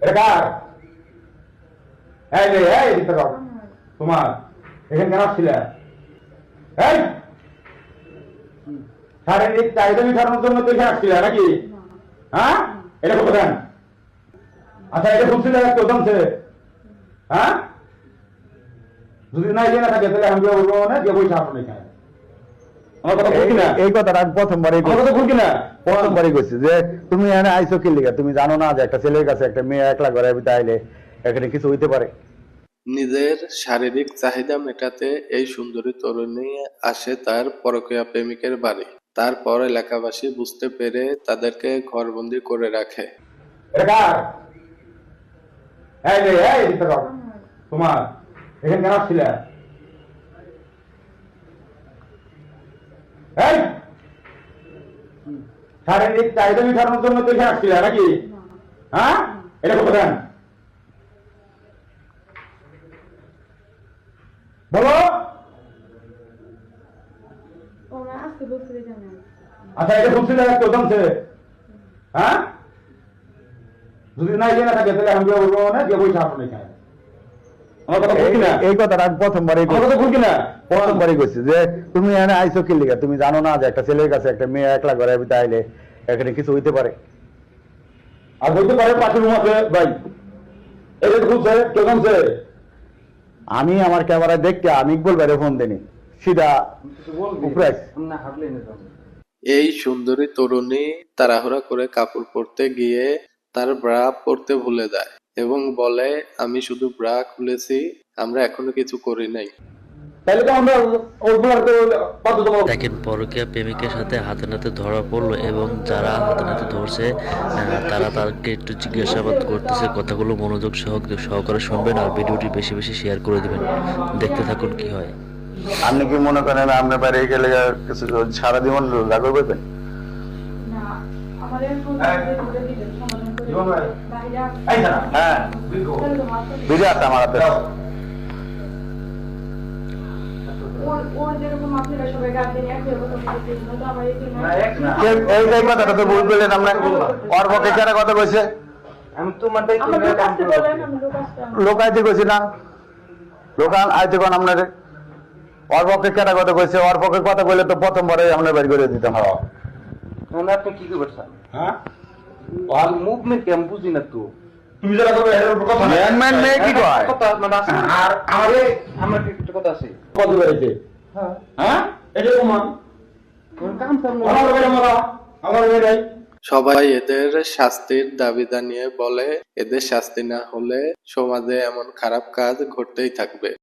এটা কার? এই রে, এই দিতে দাও। তোমার এখানে কেন আসছিলে? এই শারীরিক চাহিদা মেটানোর জন্য তো এখানে আসছিলে নাকি? হ্যাঁ, এটা কত দেন? আচ্ছা, এটা বলছিলে কেউ জানছে? হ্যাঁ, যদি না ইয়ে না থাকে তাহলে আমি বলবো না যে বইটা আপনার এখানে। আমার কথা ভুল কিনা? এই কথাটা আমি প্রথমবারই আমার কথা ভুল কিনা? প্রথমবারই কইছি যে তুমি এখানে আইছো কি লিগা? তুমি জানো না যে একটা ছেলের কাছে একটা মেয়ে একলা ঘরে ভিতরে আইলে এখানে কিছু হইতে পারে। নিজের শারীরিক চাহিদা মেটাতে এই সুন্দরী তরুণী আসে তার পরকীয়া প্রেমিকের বাড়ি। তারপর এলাকাবাসী বুঝতে পেরে তাদেরকে ঘরবন্দি করে রাখে। এটা কার? এই রে, এই দিতে দাও। তোমার এখানে কেন আসছিলে? এই শারীরিক চাহিদা মেটানোর জন্য তো এখানে আসছিলে নাকি? হ্যাঁ, এটা কত দেন? বলো। আচ্ছা, এটা বলছিলে কেউ জানছে? হ্যাঁ, যদি না ইয়ে না থাকে তাহলে আমি বলবো না যে বইটা আপনার এখানে। আমার কথা ভুল কিনা? এই কথাটা আমি প্রথমবারই আমার কথা ভুল কিনা? প্রথমবারই কইছি যে তুমি এখানে আইছো কি লিগা? তুমি জানো না যে একটা ছেলের কাছে একটা মেয়ে একলা ঘরে ভিতরে আইলে এখানে কিছু হইতে পারে। আর বলতে পারে পাশের রুম আছে ভাই, এটা খুলছে কেউ জানছে? আমি আমার ক্যামেরায় দেখতে আমি ইকবল ভাইরে ফোন দেনি, সিধা উপরে আইছি। এই সুন্দরী তরুণী তাড়াহুড়া করে কাপড় পরতে গিয়ে তার ব্রা পরতে ভুলে যায় এবং বলে, আমি শুধু ব্রা খুলেছি, আমরা এখনো কিছু করি নাই। তাহলে তো আমরা ওগুলো বাধ্যতামূলক। দেখেন পরকীয়া প্রেমিকের সাথে হাতে নাতে ধরা পড়লো এবং যারা হাতে নাতে ধরছে তারা তাকে একটু জিজ্ঞাসাবাদ করতেছে। কথাগুলো মনোযোগ সহকারে শুনবেন আর ভিডিওটি বেশি বেশি শেয়ার করে দিবেন। দেখতে থাকুন কি হয়। আপনি কি মনে করেন আপনার বাড়ি গেলে কিছু সারা জীবন রাগ করবেন? জীবন ভাই, এই না, হ্যাঁ, ভিডিও আছে আমার হাতে। এই কথাটা তো ভুল করলেন আপনার। ওর পক্ষে কারা কথা কইছে? লোক আইতে কইছি না, লোকাল আইতে কোন আপনার ওর পক্ষে কারা কথা কইছে? ওর পক্ষে কথা কইলে তো প্রথমবারে আমরা বের করে দিতাম। আপনি কি করছেন? হ্যাঁ, আর মুভমেন্ট কেমন বুঝি না তো। তুমি যারা করবে এর উপর কথা ম্যান ম্যান মেয়ে কি কয়? কথা মানে আছে। আর আমাদের আমার একটা কথা আছে। কত বেড়েছে? হ্যাঁ, হ্যাঁ, এটা প্রমাণ। কাম সামনে আমার বেড়ে মারা, আমার বেড়ে সবাই এদের শাস্তির দাবি জানিয়ে বলে, এদের শাস্তি না হলে সমাজে এমন খারাপ কাজ ঘটতেই থাকবে।